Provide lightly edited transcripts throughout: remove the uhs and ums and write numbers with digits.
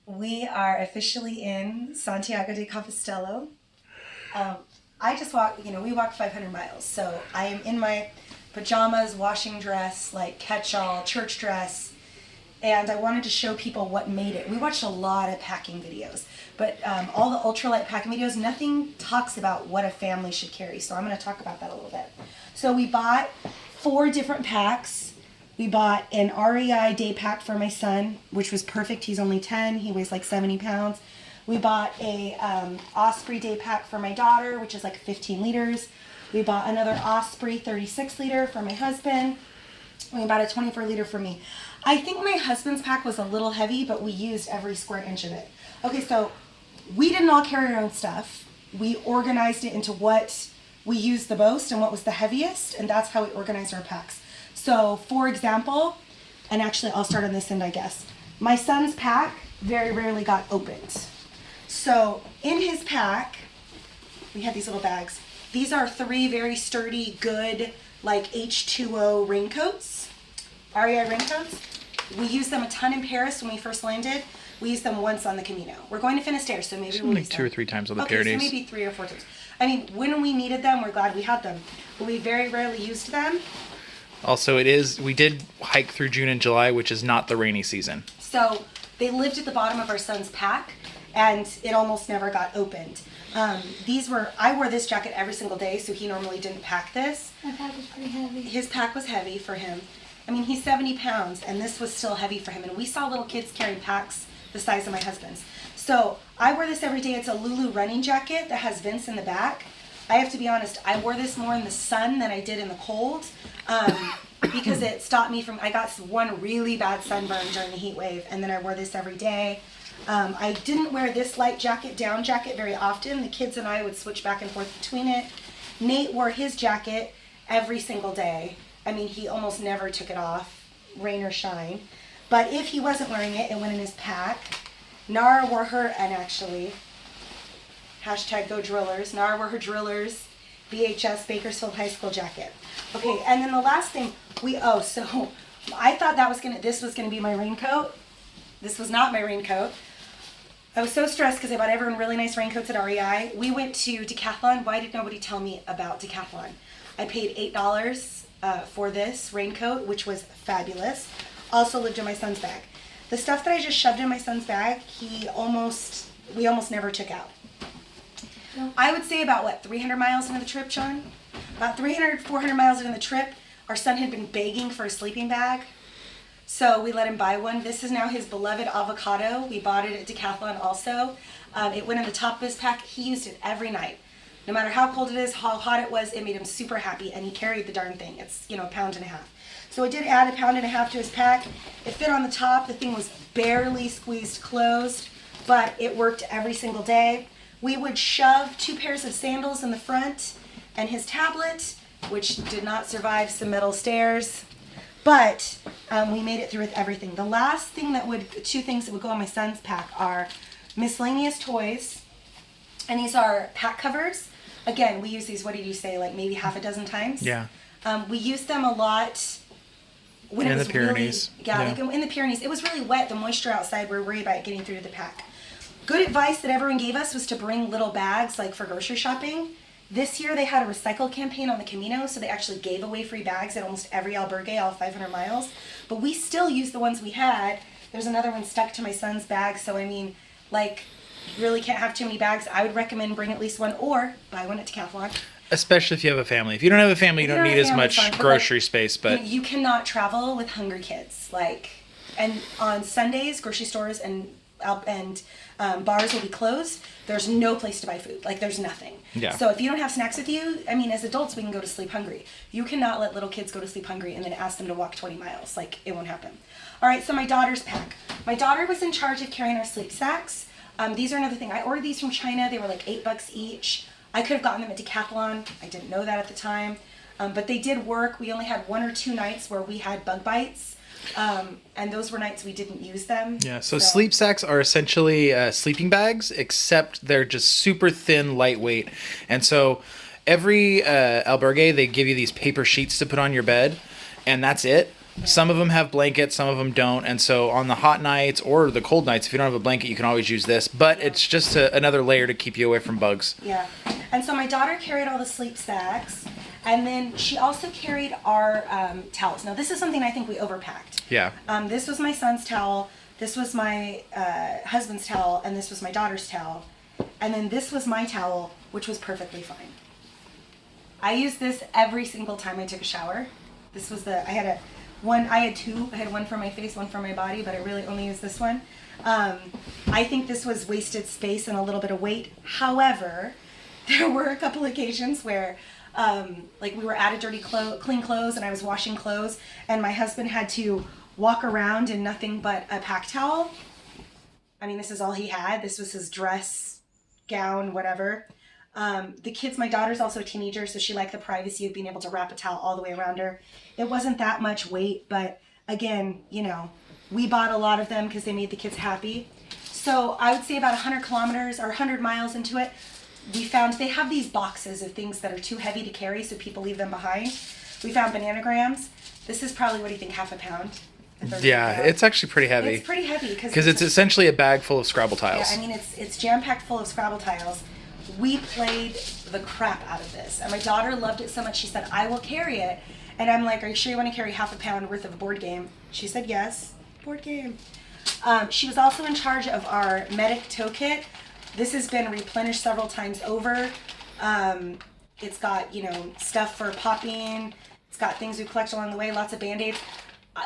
We are officially in Santiago de Compostela. I just walked, we walked 500 miles. So I am in my pajamas, washing dress, like catch-all, church dress. And I wanted to show people what made it. We watched a lot of packing videos, but all the ultralight packing videos, nothing talks about what a family should carry. So I'm going to talk about that a little bit. So we bought 4 different packs. We bought an REI day pack for my son, which was perfect. He's only 10. He weighs like 70 pounds. We bought a Osprey day pack for my daughter, which is like 15 liters. We bought another Osprey 36 liter for my husband. We bought a 24 liter for me. I think my husband's pack was a little heavy, but we used every square inch of it. Okay, so we didn't all carry our own stuff. We organized it into what we used the most and what was the heaviest, and that's how we organized our packs. So, for example, and actually I'll start on this end, I guess. My son's pack very rarely got opened. So, in his pack, we had these little bags. These are 3 very sturdy, good, like H2O raincoats, REI raincoats. We used them a ton in Paris when we first landed. We used them once on the Camino. We're going to Finisterre, so maybe we'll use them. 2 or 3 times on the Okay, Pyrenees. so maybe 3 or 4 times. I mean, when we needed them, we're glad we had them. But we very rarely used them. Also, we did hike through June and July, which is not the rainy season. So they lived at the bottom of our son's pack, and it almost never got opened. I wore this jacket every single day, so he normally didn't pack this. My pack was pretty heavy. His pack was heavy for him. I mean, he's 70 pounds, and this was still heavy for him. And we saw little kids carrying packs the size of my husband's. So I wear this every day. It's a Lulu running jacket that has vents in the back. I have to be honest, I wore this more in the sun than I did in the cold because it stopped me from, I got one really bad sunburn during the heat wave, and then I wore this every day. I didn't wear this light jacket, down jacket, very often. The kids and I would switch back and forth between it. Nate wore his jacket every single day. I mean, he almost never took it off, rain or shine. But if he wasn't wearing it, it went in his pack. Nara wore her, and actually, hashtag go drillers. Nara wore her drillers, VHS Bakersfield High School jacket. Okay, and then the last thing, so I thought this was gonna be my raincoat. This was not my raincoat. I was so stressed because I bought everyone really nice raincoats at REI. We went to Decathlon. Why did nobody tell me about Decathlon? I paid $8 for this raincoat, which was fabulous. Also lived in my son's bag. The stuff that I just shoved in my son's bag, we almost never took out. No. I would say about 300 miles into the trip, John? About 300, 400 miles into the trip, our son had been begging for a sleeping bag. So we let him buy one. This is now his beloved avocado. We bought it at Decathlon also. It went in the top of his pack. He used it every night. No matter how cold it is, how hot it was, it made him super happy, and he carried the darn thing. It's, a pound and a half. So I did add a pound and a half to his pack. It fit on the top. The thing was barely squeezed closed, but it worked every single day. We would shove 2 pairs of sandals in the front and his tablet, which did not survive some metal stairs, but we made it through with everything. The last thing 2 things that would go on my son's pack are miscellaneous toys, and these are pack covers. Again, we use these, what did you say, like maybe half a dozen times? Yeah. We used them a lot when it was In the Pyrenees. Really, like in the Pyrenees. It was really wet, the moisture outside, we were worried about getting through the pack. Good advice that everyone gave us was to bring little bags, like for grocery shopping. This year they had a recycle campaign on the Camino, so they actually gave away free bags at almost every albergue, all 500 miles. But we still used the ones we had. There's another one stuck to my son's bag, so I mean, you really can't have too many bags. I would recommend bring at least one or buy one at Decathlon. Especially if you have a family. If you don't have a family, you don't need as much grocery space. But you cannot travel with hungry kids. And on Sundays, grocery stores and bars will be closed. There's no place to buy food. There's nothing. Yeah. So if you don't have snacks with you, I mean, as adults, we can go to sleep hungry. You cannot let little kids go to sleep hungry and then ask them to walk 20 miles. It won't happen. All right, so my daughter's pack. My daughter was in charge of carrying our sleep sacks. These are another thing. I ordered these from China. They were like $8 each. I could have gotten them at Decathlon. I didn't know that at the time. But they did work. We only had 1 or 2 nights where we had bug bites. And those were nights we didn't use them. Yeah, so sleep sacks are essentially sleeping bags, except they're just super thin, lightweight. And so every albergue, they give you these paper sheets to put on your bed, and that's it. Some of them have blankets, some of them don't. And so on the hot nights or the cold nights, if you don't have a blanket, you can always use this. But it's just another layer to keep you away from bugs. Yeah. And so my daughter carried all the sleep sacks. And then she also carried our towels. Now, this is something I think we overpacked. Yeah. This was my son's towel. This was my husband's towel. And this was my daughter's towel. And then this was my towel, which was perfectly fine. I used this every single time I took a shower. This was I had two. I had one for my face, one for my body, but I really only used this one. I think this was wasted space and a little bit of weight. However, there were a couple occasions where like we were at a clean clothes and I was washing clothes and my husband had to walk around in nothing but a pack towel. I mean, this is all he had. This was his dress, gown, whatever. The kids, my daughter's also a teenager, so she liked the privacy of being able to wrap a towel all the way around her. It wasn't that much weight, but again, you know, we bought a lot of them because they made the kids happy. So I would say about 100 kilometers or 100 miles into it, we found they have these boxes of things that are too heavy to carry, so people leave them behind. We found bananagrams. This is probably, what do you think, half a pound? Yeah, it's actually pretty heavy. It's pretty heavy because it's essentially a bag full of Scrabble tiles. Yeah, I mean, it's jam-packed full of Scrabble tiles. We played the crap out of this, and my daughter loved it so much she said, I will carry it. And I'm like, are you sure you want to carry half a pound worth of a board game? She said yes. Board game. She was also in charge of our medic tow kit. This has been replenished several times over. It's got, you know, stuff for popping. It's got things we collect along the way, lots of Band-Aids.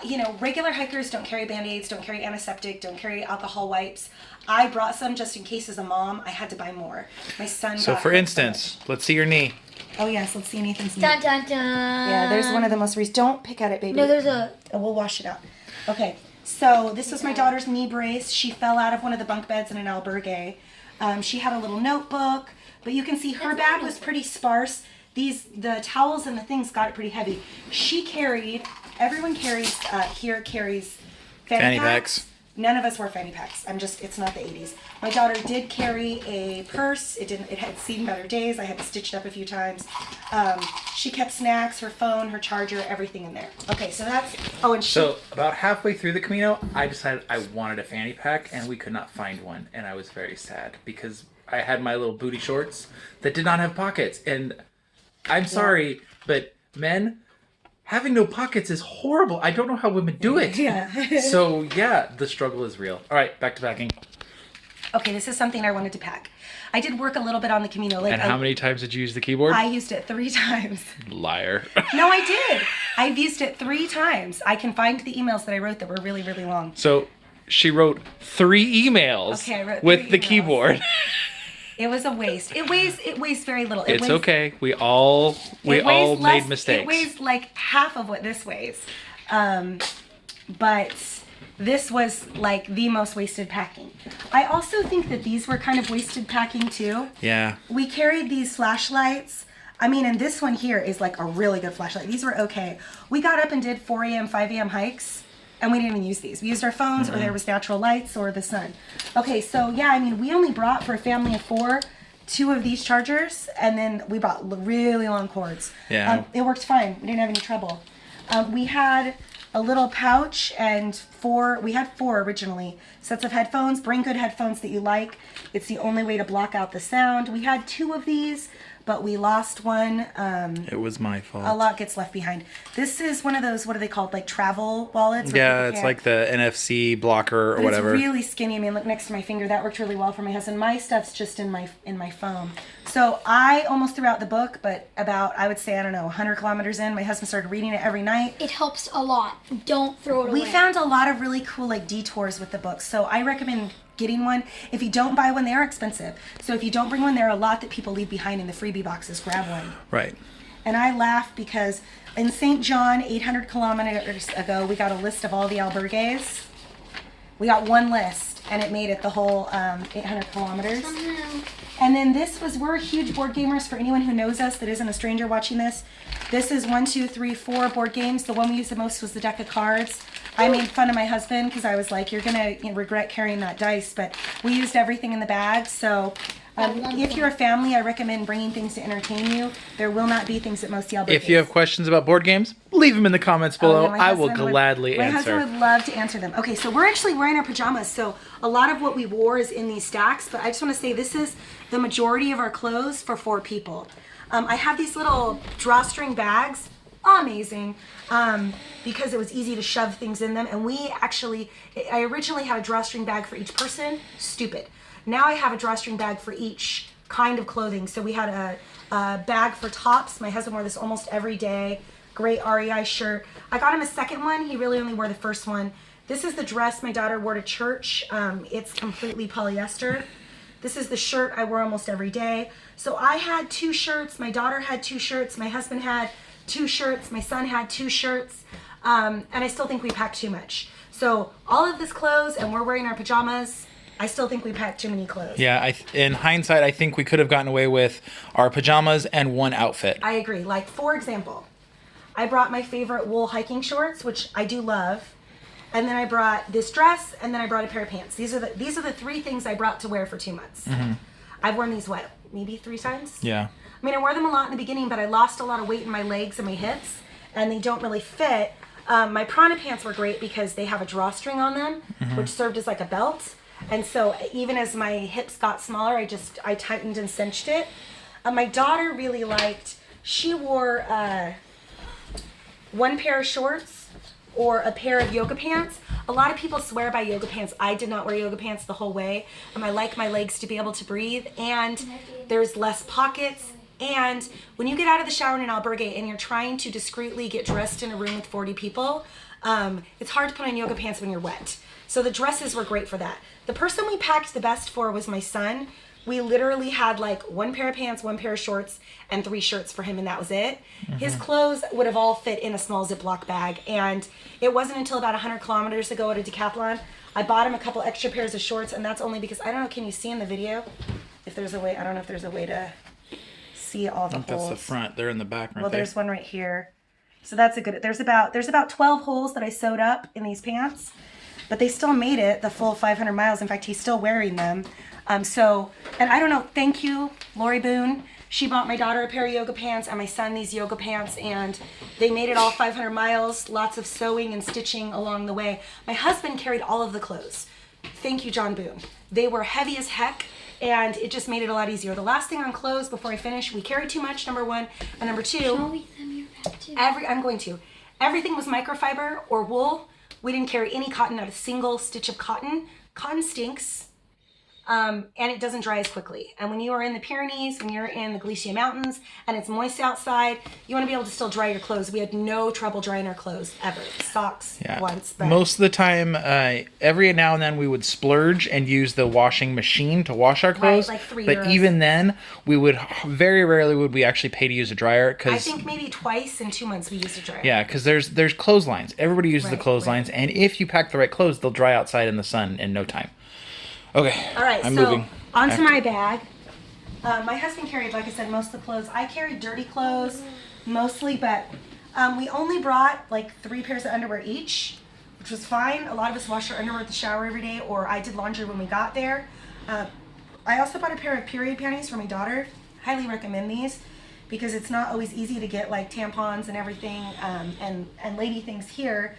You know, regular hikers don't carry Band-Aids, don't carry antiseptic, don't carry alcohol wipes. I brought some just in case as a mom. I had to buy more. My son So for instance, let's see your knee. Oh yes, let's see Nathan's knee. Dun dun dun. Yeah, there's one of the most recent. Don't pick at it, baby. No, there's a. We'll wash it out. Okay, so this was my daughter's knee brace. She fell out of one of the bunk beds in an albergue. She had a little notebook, but you can see her bag was pretty sparse. The towels and the things got it pretty heavy. She carried. Everyone carries here carries fanny packs. None of us wear fanny packs. It's not the 80s. My daughter did carry a purse. It had seen better days. I had to stitch it up a few times. She kept snacks, her phone, her charger, everything in there. Okay, so that's, So about halfway through the Camino, I decided I wanted a fanny pack, and we could not find one, and I was very sad because I had my little booty shorts that did not have pockets, and I'm sorry, but men, having no pockets is horrible. I don't know how women do it. Yeah. So yeah, the struggle is real. All right, back to packing. Okay, this is something I wanted to pack. I did work a little bit on the Camino. And how many times did you use the keyboard? I used it 3 times. Liar. No, I did. I've used it 3 times. I can find the emails that I wrote that were really, really long. So she wrote 3 emails Okay, I wrote with 3 the emails. keyboard. It was a waste. It weighs very little. It It's weighs, okay. We all it weighs made less- mistakes. It weighs like half of what this weighs. But this was like the most wasted packing. I also think that these were kind of wasted packing too. Yeah. We carried these flashlights. I mean, and this one here is like a really good flashlight. These were okay. We got up and did 4 a.m., 5 a.m. hikes, and we didn't even use these. We used our phones, or there was natural lights, or the sun. Okay, so yeah, I mean, we only brought for a family of 4, 2 of these chargers, and then we brought really long cords. Yeah. It worked fine. We didn't have any trouble. We had a little pouch and 4, we had 4 originally, sets of headphones. Bring good headphones that you like. It's the only way to block out the sound. We had 2 of these, but we lost one. It was my fault. A lot gets left behind. This is one of those, what are they called, like travel wallets? where Yeah, people it's can't- like the NFC blocker or but whatever. It's really skinny. I mean, look next to my finger. That worked really well for my husband. My stuff's just in my phone. So I almost threw out the book, but about, I would say, I don't know, 100 kilometers in, my husband started reading it every night. It helps a lot. Don't throw it away. We found a lot of really cool like detours with the books. So I recommend getting one. If you don't buy one, they are expensive. So if you don't bring one, there are a lot that people leave behind in the freebie boxes. Grab one. Right. And I laugh because in St. John, 800 kilometers ago, we got a list of all the albergues. We got one list, and it made it the whole 800 kilometers. And then we're huge board gamers. For anyone who knows us that isn't a stranger watching this, this is 1, 2, 3, 4 board games. The one we used the most was the deck of cards. I made fun of my husband because I was like, you're going to regret carrying that dice. But we used everything in the bag. So If you're a family, I recommend bringing things to entertain you. There will not be things at most albergues. If you have questions about board games, leave them in the comments below. Yeah, I will gladly my answer. husband would love to answer them. Okay, so we're actually wearing our pajamas. So a lot of what we wore is in these stacks, but I just want to say this is the majority of our clothes for 4 people. I have these little drawstring bags. Amazing. Because it was easy to shove things in them. And I originally had a drawstring bag for each person. Stupid. Now I have a drawstring bag for each kind of clothing. So we had a bag for tops. My husband wore this almost every day. Great REI shirt. I got him a second one. He really only wore the first one. This is the dress my daughter wore to church. It's completely polyester. This is the shirt I wore almost every day. So I had 2 shirts. My daughter had 2 shirts. My husband had 2 shirts. My son had 2 shirts. And I still think we packed too much. So all of this clothes, and we're wearing our pajamas. I still think we packed too many clothes. Yeah, in hindsight, I think we could have gotten away with our pajamas and 1 outfit. I agree. Like, for example, I brought my favorite wool hiking shorts, which I do love. And then I brought this dress, and then I brought a pair of pants. These are the 3 things I brought to wear for 2 months. Mm-hmm. I've worn these, maybe 3 times? Yeah. I mean, I wore them a lot in the beginning, but I lost a lot of weight in my legs and my hips, and they don't really fit. My prana pants were great because they have a drawstring on them, which served as like a belt. And so even as my hips got smaller, I tightened and cinched it. My daughter really she wore 1 pair of shorts or a pair of yoga pants. A lot of people swear by yoga pants. I did not wear yoga pants the whole way. I like my legs to be able to breathe, and there's less pockets. And when you get out of the shower in an albergue and you're trying to discreetly get dressed in a room with 40 people, it's hard to put on yoga pants when you're wet. So the dresses were great for that. The person we packed the best for was my son. We literally had 1 pair of pants, 1 pair of shorts, and 3 shirts for him, and that was it. Mm-hmm. His clothes would have all fit in a small Ziploc bag, and it wasn't until about 100 kilometers ago at a decathlon, I bought him a couple extra pairs of shorts, and that's only because, I don't know, can you see in the video? If there's a way, I don't know if there's a way to see all the holes. That's the front. They're in the back right well, there. There's one right here. So that's a good, there's about 12 holes that I sewed up in these pants, but they still made it the full 500 miles. In fact, he's still wearing them. And I don't know, thank you, Lori Boone. She bought my daughter a pair of yoga pants and my son these yoga pants, and they made it all 500 miles, lots of sewing and stitching along the way. My husband carried all of the clothes. Thank you, John Boone. They were heavy as heck, and it just made it a lot easier. The last thing on clothes before I finish, we carried too much, number 1, and number 2, Show me them your bag too. I'm going to. Everything was microfiber or wool. We didn't carry any cotton, not a single stitch of cotton. Cotton stinks. And it doesn't dry as quickly. And when you are in the Pyrenees, when you're in the Galicia Mountains, and it's moist outside, you want to be able to still dry your clothes. We had no trouble drying our clothes, ever. Socks, once. But most of the time, every now and then we would splurge and use the washing machine to wash our clothes. Right, like €3. But even then, we would, very rarely would we actually pay to use a dryer. I think maybe twice in 2 months we used a dryer. Yeah, because there's clotheslines. Everybody uses the clotheslines, and if you pack the right clothes, they'll dry outside in the sun in no time. Okay. All right, I'm so moving. onto my bag. My husband carried, like I said, most of the clothes. I carried dirty clothes mostly, but we only brought 3 pairs of underwear each, which was fine. A lot of us wash our underwear at the shower every day, or I did laundry when we got there. I also bought a pair of period panties for my daughter. Highly recommend these because it's not always easy to get tampons and everything and lady things here.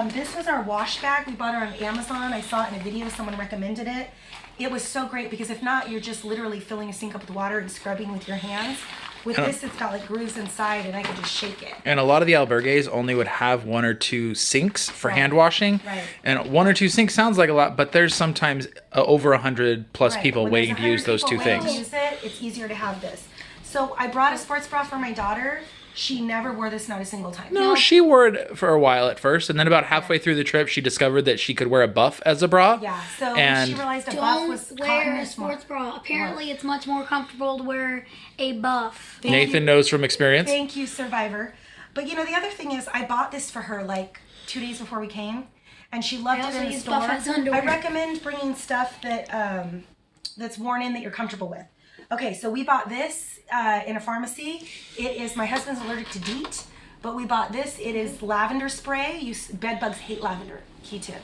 This was our wash bag. We bought it on Amazon. I saw it in a video. Someone recommended it. It was so great because if not, you're just literally filling a sink up with water and scrubbing with your hands. With this, it's got grooves inside, and I can just shake it. And a lot of the albergues only would have 1 or 2 sinks for hand washing. Right. And 1 or 2 sinks sounds like a lot, but there's sometimes over 100 plus people When waiting there's to use 100 those 2 people waiting things. to use it, it's easier to have this. So I brought a sports bra for my daughter. She never wore this, not a single time. No, she wore it for a while at first, and then about halfway through the trip, she discovered that she could wear a buff as a bra. Yeah, so and she realized a buff was Don't cotton wear a was more. sports bra. Apparently, it's much more comfortable to wear a buff. Nathan knows from experience. Thank you, Survivor. But the other thing is, I bought this for her 2 days before we came, and she loved I it also in the use store. buff as underwear. I recommend bringing stuff that that's worn in that you're comfortable with. Okay, so we bought this in a pharmacy. It is, my husband's allergic to DEET, but we bought this. It is lavender spray. Bed bugs hate lavender. Key tip.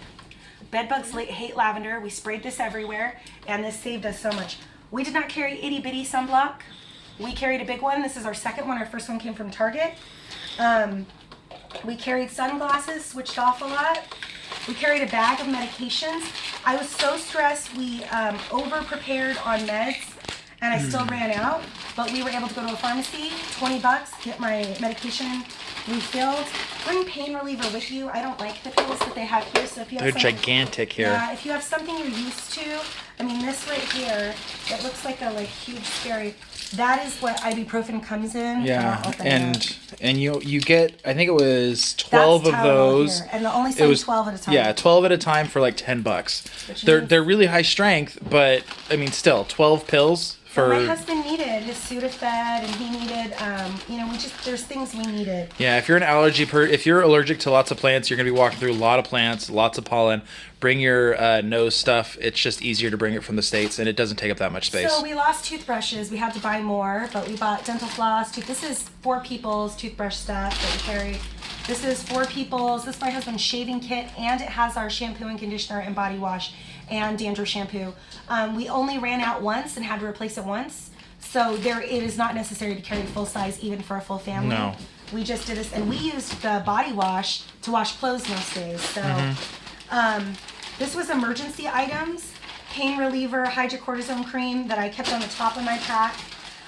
Bed bugs hate lavender. We sprayed this everywhere, and this saved us so much. We did not carry itty bitty sunblock. We carried a big one. This is our second one. Our first one came from Target. We carried sunglasses, switched off a lot. We carried a bag of medications. I was so stressed, we over-prepared on meds, and I still ran out. But we were able to go to a pharmacy, $20, get my medication refilled. Bring pain reliever with you. I don't like the pills that they have here, so if you have They're gigantic here. yeah, if you have something you're used to, I mean, this right here, it looks like a huge scary. That is what ibuprofen comes in. Yeah, Open and it. you get, I think it was 12 That's of Tylenol those. here, and they'll only It sell you was 12 at a time. Yeah, 12 at a time for like $10. Which They're means- really high strength, but I mean, still 12 pills But my for. husband needed his Sudafed, and he needed, there's things we needed. Yeah, if you're an if you're allergic to lots of plants, you're gonna be walking through a lot of plants, lots of pollen. Bring your nose stuff. It's just easier to bring it from the States, and it doesn't take up that much space. So we lost toothbrushes. We had to buy more, but we bought dental floss. This is 4 people's toothbrush stuff that we carry. This is 4 people's. This is my husband's shaving kit, and it has our shampoo and conditioner and body wash and dandruff shampoo. We only ran out once and had to replace it once. So it is not necessary to carry full size even for a full family. No. We just did this, and we used the body wash to wash clothes most days. So this was emergency items, pain reliever, hydrocortisone cream that I kept on the top of my pack.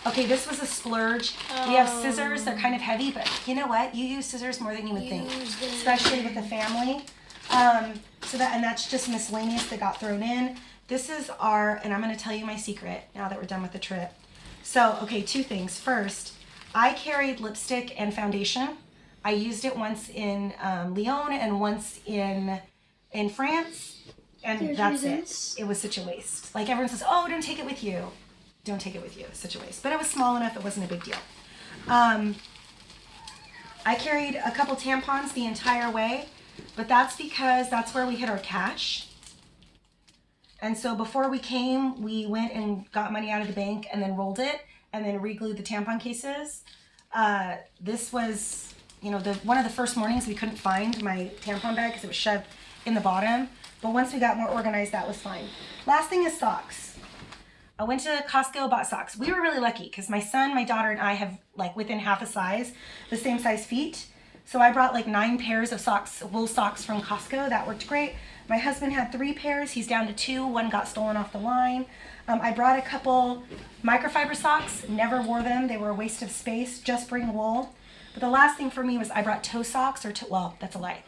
Okay, this was a splurge. We have scissors, they're kind of heavy, but you know what? You use scissors more than you would think, especially with the family. And that's just miscellaneous that got thrown in. This is and I'm gonna tell you my secret now that we're done with the trip. So, okay, 2 things. First, I carried lipstick and foundation. I used it once in Lyon and once in France, and that's it. It was such a waste. Like everyone says, oh, don't take it with you. Don't take it with you. It's such a waste. But it was small enough, it wasn't a big deal. I carried a couple tampons the entire way, but that's because that's where we hit our cash. And so before we came, we went and got money out of the bank and then rolled it and then re-glued the tampon cases. This was, one of the first mornings we couldn't find my tampon bag because it was shoved in the bottom. But once we got more organized, that was fine. Last thing is socks. I went to Costco, bought socks. We were really lucky because my son, my daughter, and I have within half a size, the same size feet. So I brought 9 pairs of socks, wool socks from Costco. That worked great. My husband had 3 pairs. He's down to 2. One got stolen off the line. I brought a couple microfiber socks. Never wore them. They were a waste of space. Just bring wool. But the last thing for me was I brought toe socks, well, that's a lie.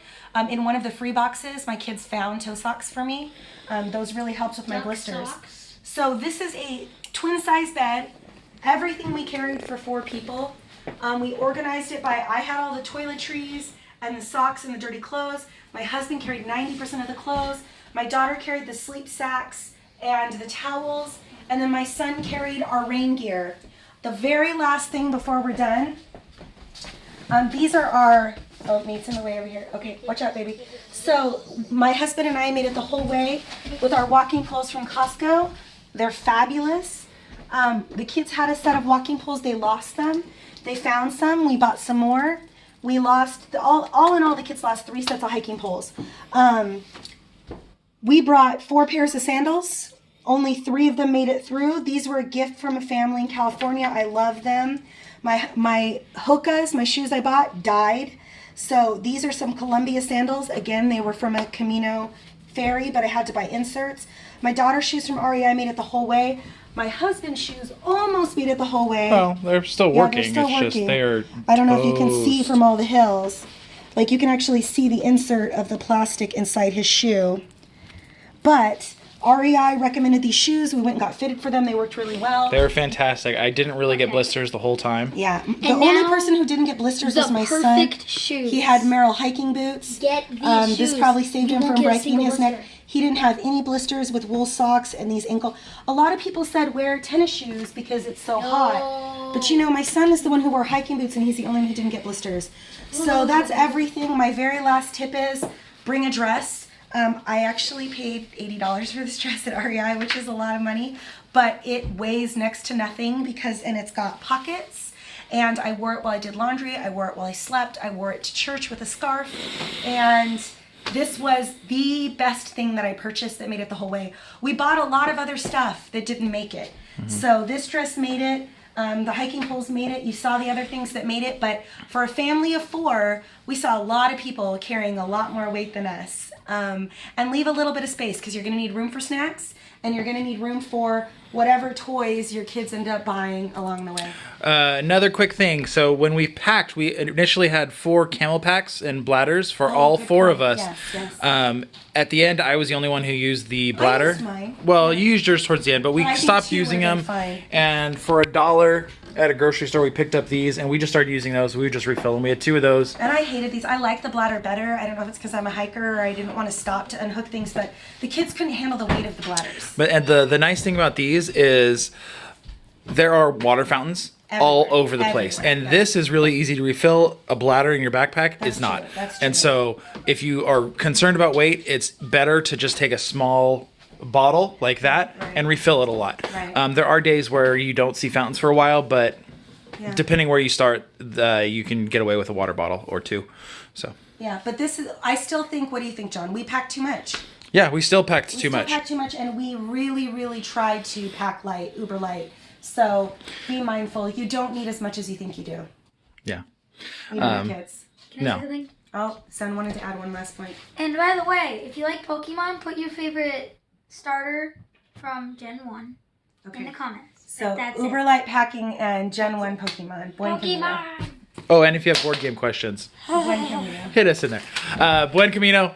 In one of the free boxes, my kids found toe socks for me. Those really helped with my blisters. Socks. So this is a twin size bed. Everything we carried for 4 people. We organized it by, I had all the toiletries and the socks and the dirty clothes. My husband carried 90% of the clothes. My daughter carried the sleep sacks and the towels. And then my son carried our rain gear. The very last thing before we're done, these are our, Nate's in the way over here. Okay, watch out, baby. So my husband and I made it the whole way with our walking poles from Costco. They're fabulous. The kids had a set of walking poles. They lost them. They found some. We bought some more. We lost, all in all, the kids lost 3 sets of hiking poles. We brought 4 pairs of sandals. Only 3 of them made it through. These were a gift from a family in California. I love them. My Hokas, my shoes I bought, died. So these are some Columbia sandals. Again, they were from a Camino ferry, but I had to buy inserts. My daughter's shoes from REI made it the whole way. My husband's shoes almost made it the whole way. Well, they're still Yeah, working. they're still It's working. just they're. I don't know if you can see toast. from all the hills. You can actually see the insert of the plastic inside his shoe. But REI recommended these shoes. We went and got fitted for them. They worked really well. They're fantastic. I didn't really get blisters the whole time. Yeah. The And only now, person who didn't get blisters The was my son. perfect shoes. He had Merrill hiking boots. Get these This shoes. probably saved You him won't from get a breaking single his neck. blister. He didn't have any blisters with wool socks and these ankle. A lot of people said wear tennis shoes because it's so hot. But my son is the one who wore hiking boots and he's the only one who didn't get blisters. So that's everything. My very last tip is bring a dress. I actually paid $80 for this dress at REI, which is a lot of money, but it weighs next to nothing and it's got pockets. And I wore it while I did laundry. I wore it while I slept. I wore it to church with a scarf. And this was the best thing that I purchased that made it the whole way. We bought a lot of other stuff that didn't make it. So this dress made it. The hiking poles made it. You saw the other things that made it. But for a family of 4, we saw a lot of people carrying a lot more weight than us. And leave a little bit of space because you're going to need room for snacks and you're going to need room for whatever toys your kids end up buying along the way. Another quick thing. So when we packed, we initially had 4 camel packs and bladders for all good 4 point. of us. Yes. At the end, I was the only one who used the bladder. used mine. Well, you used yours towards the end, but we I think stopped 2 using would have them. been fine. And for $1 at a grocery store, we picked up these and we just started using those. We would just refill them. We had 2 of those. And I hated these. I like the bladder better. I don't know if it's because I'm a hiker or I didn't want to stop to unhook things, but the kids couldn't handle the weight of the bladders. But and the nice thing about these is there are water fountains all Everywhere. over the place, Everywhere, and yeah. this is really easy to refill. A bladder in your backpack That's is not. true, that's And true. so if you are concerned about weight, it's better to just take a small bottle like that Right. and refill it a lot. Right. There are days where you don't see fountains for a while, but Yeah. depending where you start, you can get away with a water bottle or 2. So Yeah, but this is, I still think, what do you think, John? We packed too much. yeah, we still packed We too still much. packed too much, and we really, really tried to pack light, uber light. So be mindful. You don't need as much as you think you do. Yeah. Even your kids. Can I No. say something? Oh, son wanted to add one last point. And by the way, if you like Pokemon, put your favorite starter from Gen 1 in Okay. the comments. So That's uber it. light packing and Gen 1 Pokemon. Buen Camino. Pokemon! Oh, and if you have board game questions, Buen Camino. hit us in there. Buen Camino.